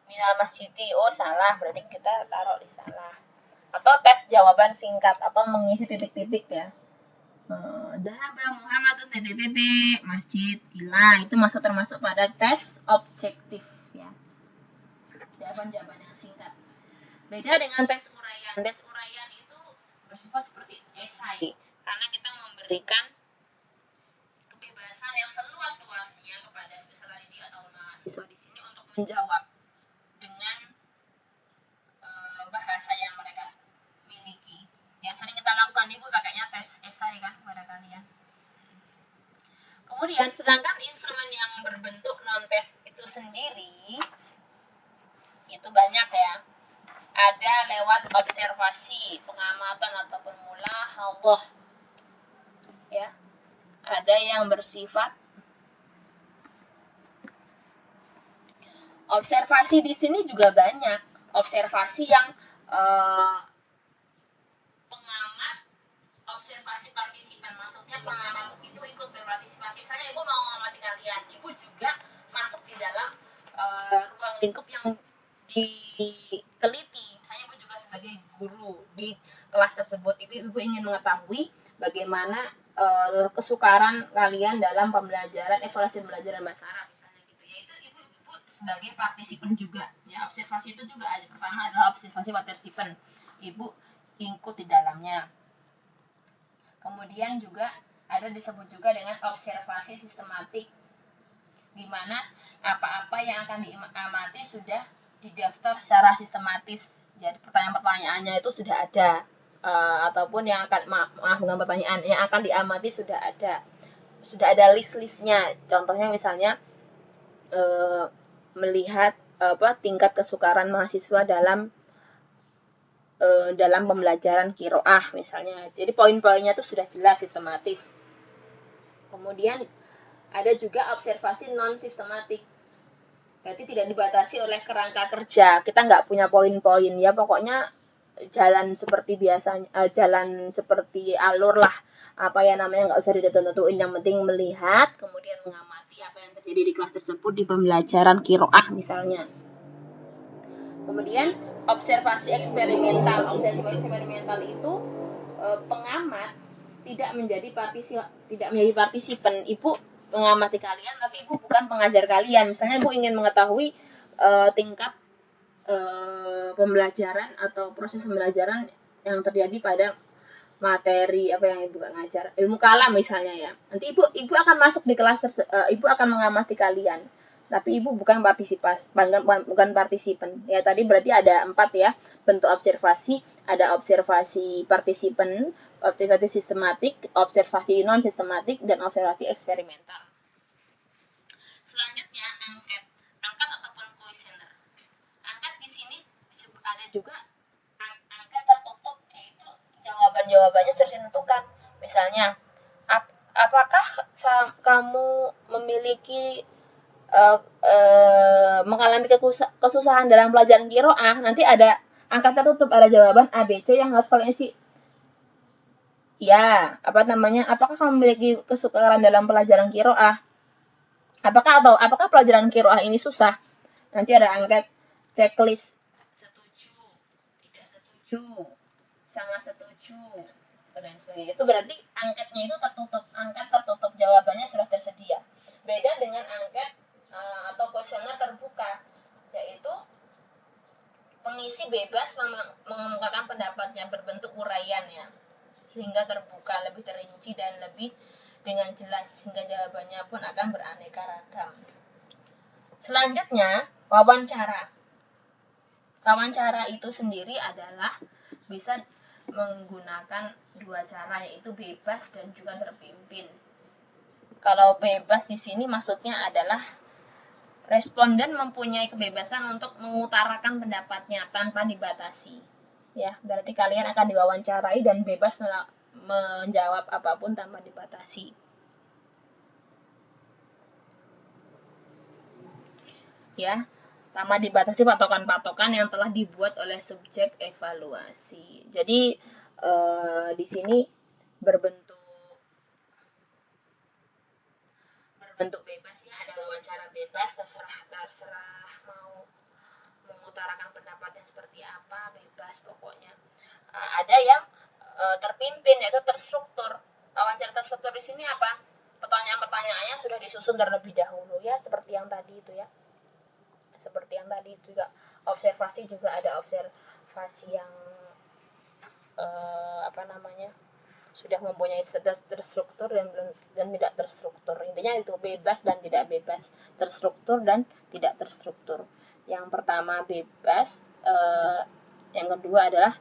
minal masjidi, oh salah, berarti kita taruh di salah. Atau tes jawaban singkat atau mengisi titik-titik ya. Dhahaba Muhammadun titik-titik masjid ila, itu termasuk pada tes objektif ya. Jawaban-jawaban yang singkat. Beda dengan tes uraian. Tes uraian itu bersifat seperti esai, karena kita memberikan kebebasan yang seluas-luasnya kepada peserta didik atau mahasiswa di sini untuk menjawab dengan bahasa yang mereka miliki. Yang sering kita lakukan ibu pakainya tes esai kan kepada kalian. Kemudian sedangkan instrumen yang berbentuk non-tes itu sendiri itu banyak ya. Ada lewat observasi, pengamatan ataupun mulahadhah. Ya. Ada yang bersifat observasi di sini juga banyak. Observasi yang pengamat, observasi partisipan. Maksudnya pengamat itu ikut berpartisipasi. Misalnya ibu mau mengamati kalian, ibu juga masuk di dalam ruang lingkup yang diteliti. Misalnya ibu juga sebagai guru di kelas tersebut, itu ibu ingin mengetahui bagaimana kesukaran kalian dalam pembelajaran, evaluasi pembelajaran bahasa Arab misalnya gitu ya. Itu ibu sebagai partisipan juga ya. Observasi itu juga ada. Pertama adalah observasi partisipan, ibu ikut di dalamnya. Kemudian juga ada disebut juga dengan observasi sistematik, di mana apa-apa yang akan diamati sudah didaftar secara sistematis. Jadi pertanyaan-pertanyaannya itu sudah ada, ataupun yang akan bukan pertanyaan, yang akan diamati sudah ada list-listnya. Contohnya misalnya melihat tingkat kesukaran mahasiswa dalam pembelajaran qiraah misalnya. Jadi poin-poinnya itu sudah jelas, sistematis. Kemudian ada juga observasi non sistematik. Berarti tidak dibatasi oleh kerangka kerja. Kita nggak punya poin-poin ya, pokoknya jalan seperti biasanya, jalan seperti alur lah. Apa ya namanya, nggak usah ditentuin. Yang penting melihat, kemudian mengamati apa yang terjadi di kelas tersebut di pembelajaran qiraah misalnya. Kemudian observasi eksperimental. Observasi eksperimental itu pengamat tidak menjadi partisipan. Ibu mengamati kalian, tapi ibu bukan pengajar kalian. Misalnya ibu ingin mengetahui tingkat pembelajaran atau proses pembelajaran yang terjadi pada materi apa yang ibu ngajar, ilmu kalam misalnya ya. Nanti ibu akan masuk di kelas ibu akan mengamati kalian, tapi ibu bukan partisipan ya. Tadi berarti ada 4 ya bentuk observasi. Ada observasi partisipan, observasi sistematik, observasi non sistematik, dan observasi eksperimental. Selanjutnya angket ataupun kuesioner. Angket di sini ada juga angket tertutup, yaitu jawaban-jawabannya sudah ditentukan. Misalnya, apakah kamu memiliki mengalami kesusahan dalam pelajaran qiraah? Nanti ada angka tertutup, ada jawaban A, B, C yang harus kalian isi. Ya, apakah kamu memiliki kesukaran dalam pelajaran qiraah? Apakah pelajaran qiraah ini susah? Nanti ada angket checklist. Setuju, tidak setuju, sangat setuju, dan sebagainya. Itu berarti angketnya itu tertutup. Angket tertutup, jawabannya sudah tersedia. Beda dengan angket atau kuesioner terbuka, yaitu pengisi bebas mengemukakan pendapatnya berbentuk uraian ya, sehingga terbuka, lebih terinci dan lebih dengan jelas, sehingga jawabannya pun akan beraneka ragam. Selanjutnya, wawancara. Wawancara itu sendiri adalah bisa menggunakan 2 cara, yaitu bebas dan juga terpimpin. Kalau bebas di sini maksudnya adalah responden mempunyai kebebasan untuk mengutarakan pendapatnya tanpa dibatasi. Ya, berarti kalian akan diwawancarai dan bebas menjawab apapun tanpa dibatasi. Ya, tanpa dibatasi patokan-patokan yang telah dibuat oleh subjek evaluasi. Jadi di sini berbentuk bebas ya, ada wawancara bebas, terserah mau mengutarakan pendapatnya seperti apa, bebas pokoknya. Ada yang terpimpin, yaitu terstruktur. Wawancara terstruktur di sini apa? Pertanyaan-pertanyaannya sudah disusun terlebih dahulu ya, seperti yang tadi itu ya. Seperti yang tadi itu juga observasi, juga ada observasi yang sudah mempunyai terstruktur dan tidak terstruktur. Intinya itu bebas dan tidak bebas, terstruktur dan tidak terstruktur. Yang pertama bebas, yang kedua adalah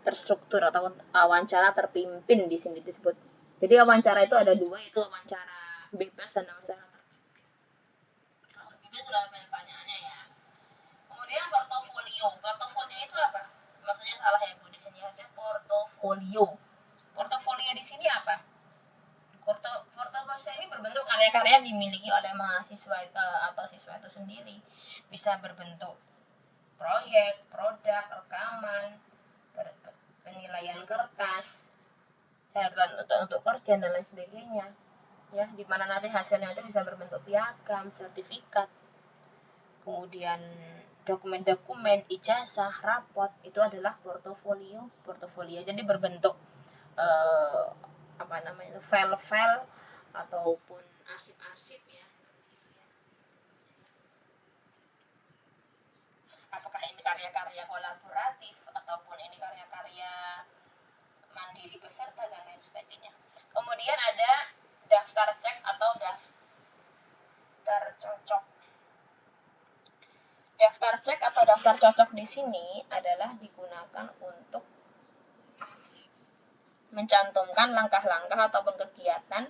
terstruktur atau wawancara terpimpin di sini disebut. Jadi wawancara itu ada dua, itu wawancara bebas dan wawancara terpimpin. Kalau bebas sudah banyak pertanyaannya ya. Kemudian portofolio. Portofolio itu apa? Maksudnya salah ya Bu, di sini harusnya portofolio. Portofolio di sini apa? Portofolio ini berbentuk karya-karya yang dimiliki oleh mahasiswa atau siswa itu sendiri. Bisa berbentuk proyek, produk, rekaman, penilaian kertas, catatan untuk kerja dan lain sebagainya. Ya, di mana nanti hasilnya itu bisa berbentuk piagam, sertifikat. Kemudian dokumen-dokumen, ijazah, rapot, itu adalah portofolio. Jadi berbentuk file-file ataupun arsip-arsip ya, seperti itu ya. Apakah ini karya-karya kolaboratif ataupun ini karya-karya mandiri peserta dan lain sebagainya. Kemudian ada daftar cek atau daftar cocok. Daftar cek atau daftar cocok di sini adalah digunakan untuk mencantumkan langkah-langkah ataupun kegiatan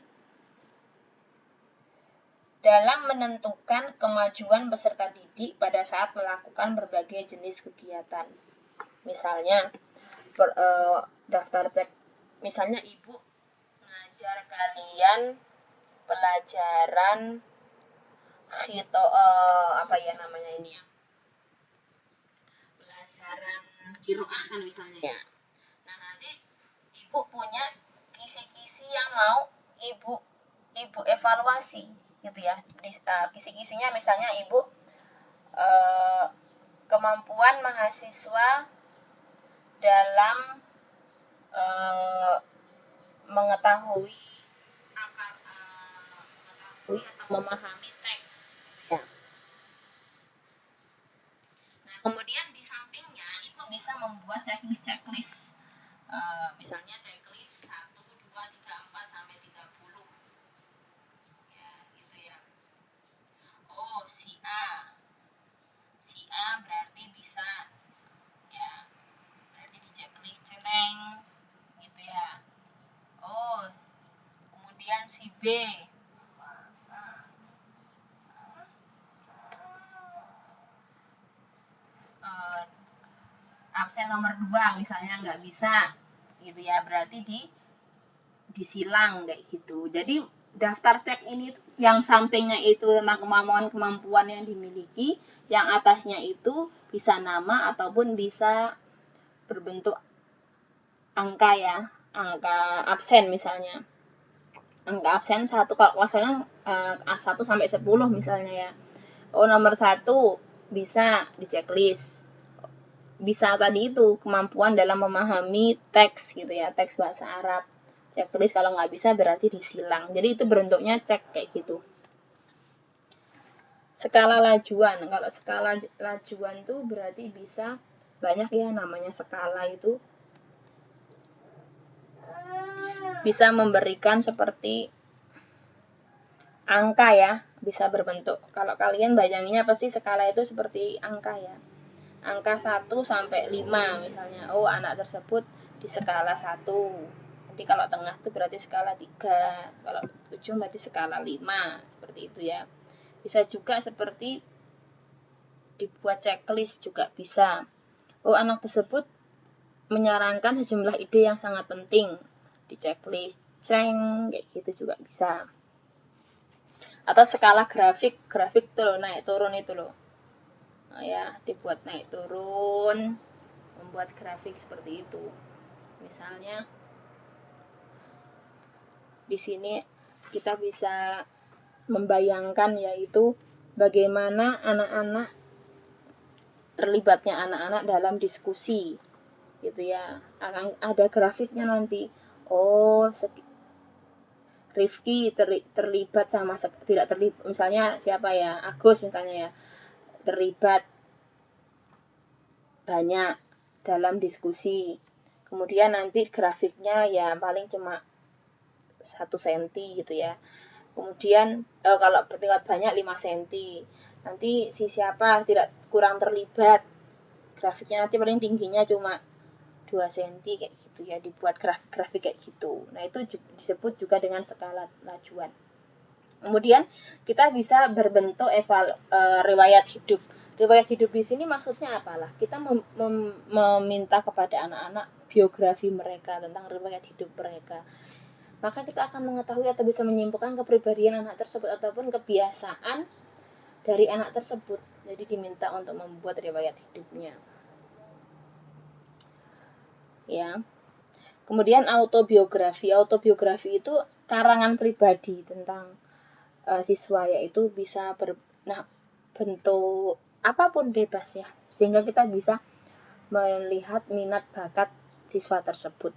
dalam menentukan kemajuan peserta didik pada saat melakukan berbagai jenis kegiatan. Misalnya, daftar cek, misalnya Ibu ngajar kalian pelajaran pelajaran qiraah kan misalnya ya. Nah, nanti Ibu punya kisi-kisi yang mau Ibu evaluasi gitu ya. Kisi-kisinya misalnya Ibu kemampuan mahasiswa dalam mengetahui atau memahami teks gitu ya. Nah, kemudian di sampingnya Ibu bisa membuat checklist. Misalnya checklist 1, 2, 3, 4 sampai 30. Ya, gitu ya. Oh, si A berarti bisa ya. Berarti di checklist celeng gitu ya. Oh, kemudian si B absen nomor 2 misalnya nggak bisa gitu ya, berarti disilang kayak gitu. Jadi daftar cek ini yang sampingnya itu kemampuan yang dimiliki, yang atasnya itu bisa nama ataupun bisa berbentuk angka ya, angka absen misalnya. Angka absen 1, kalau kelasnya 1 sampai 10 misalnya ya. Oh, nomor 1 bisa di checklist. Bisa tadi itu kemampuan dalam memahami teks gitu ya, teks bahasa Arab. Checklist, kalau nggak bisa berarti disilang. Jadi itu bentuknya cek kayak gitu. Skala lajuan. Kalau skala lajuan itu berarti bisa banyak ya, namanya skala itu. Bisa memberikan seperti angka ya, bisa berbentuk. Kalau kalian bayanginnya pasti skala itu seperti angka ya. Angka 1 sampai 5 misalnya. Oh, anak tersebut di skala 1. Nanti kalau tengah itu berarti skala 3. Kalau ujung berarti skala 5. Seperti itu ya. Bisa juga seperti dibuat checklist juga bisa. Oh, anak tersebut menyarankan sejumlah ide yang sangat penting, di checklist, kayak gitu juga bisa. Atau skala grafik tuh loh, naik turun itu loh. Nah, ya, dibuat naik turun, membuat grafik seperti itu. Misalnya di sini kita bisa membayangkan yaitu bagaimana terlibatnya anak-anak dalam diskusi gitu ya. Akan ada grafiknya nanti. Oh, Rifki terlibat sama tidak terlibat, misalnya siapa ya, Agus misalnya ya, terlibat banyak dalam diskusi. Kemudian nanti grafiknya ya paling cuma 1 cm gitu ya. Kemudian kalau tingkat banyak 5 cm. Nanti si siapa tidak kurang terlibat, grafiknya nanti paling tingginya cuma 2 cm kayak gitu ya, dibuat grafik kayak gitu. Nah, itu disebut juga dengan skala lajuan. Kemudian kita bisa berbentuk riwayat hidup. Riwayat hidup di sini maksudnya apalah? Kita meminta kepada anak-anak biografi mereka, tentang riwayat hidup mereka. Maka kita akan mengetahui atau bisa menyimpulkan kepribadian anak tersebut ataupun kebiasaan dari anak tersebut. Jadi diminta untuk membuat riwayat hidupnya. Ya. Kemudian autobiografi. Autobiografi itu karangan pribadi tentang siswa, yaitu bisa bentuk apapun bebas ya. Sehingga kita bisa melihat minat bakat siswa tersebut.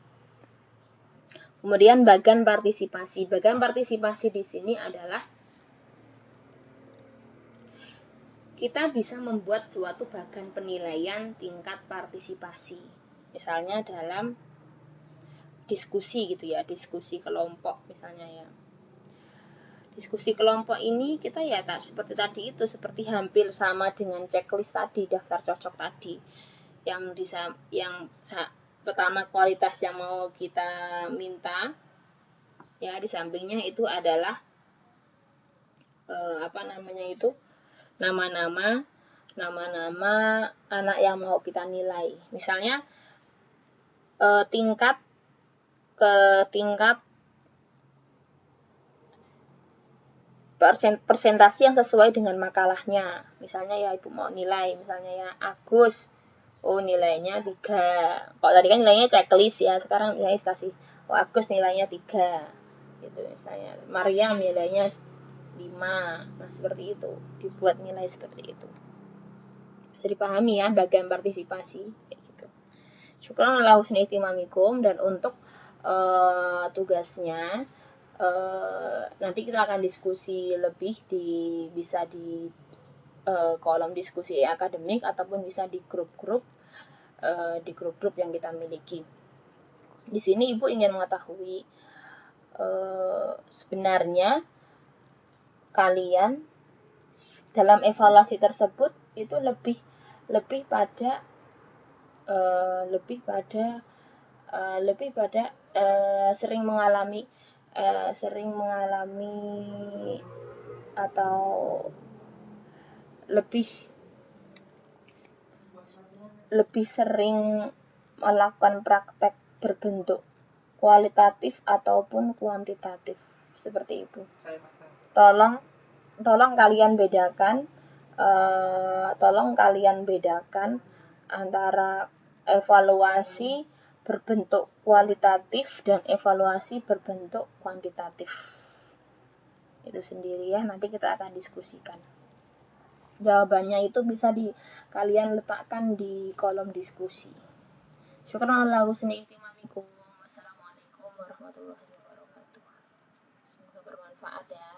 Kemudian bagan partisipasi. Bagan partisipasi di sini adalah kita bisa membuat suatu bagan penilaian tingkat partisipasi. Misalnya dalam diskusi gitu ya, diskusi kelompok misalnya ya. Diskusi kelompok ini kita ya seperti tadi itu, seperti hampir sama dengan checklist tadi, daftar cocok tadi. Yang pertama kualitas yang mau kita minta ya, di sampingnya itu adalah nama-nama anak yang mau kita nilai. Misalnya tingkat persentasi yang sesuai dengan makalahnya. Misalnya ya Ibu mau nilai, misalnya ya Agus, nilainya 3. Kalau tadi kan nilainya checklist ya, sekarang misalnya dikasih Agus nilainya 3 gitu. Misalnya Maria nilainya 5. Nah, seperti itu, dibuat nilai seperti itu. Bisa dipahami ya, bagian partisipasi kayak gitu. Syukran ala husni ihtimamikum. Dan untuk tugasnya nanti kita akan diskusi lebih bisa di kolom diskusi akademik ataupun bisa di grup-grup yang kita miliki. Di sini Ibu ingin mengetahui sebenarnya kalian dalam evaluasi tersebut itu lebih pada sering mengalami atau lebih sering melakukan praktek berbentuk kualitatif ataupun kuantitatif seperti itu. Tolong kalian bedakan antara evaluasi berbentuk kualitatif dan evaluasi berbentuk kuantitatif. Itu sendiri ya, nanti kita akan diskusikan. Jawabannya itu bisa kalian letakkan di kolom diskusi. Syukran ala husni ihtimamikum. Wassalamualaikum warahmatullahi wabarakatuh. Semoga bermanfaat ya.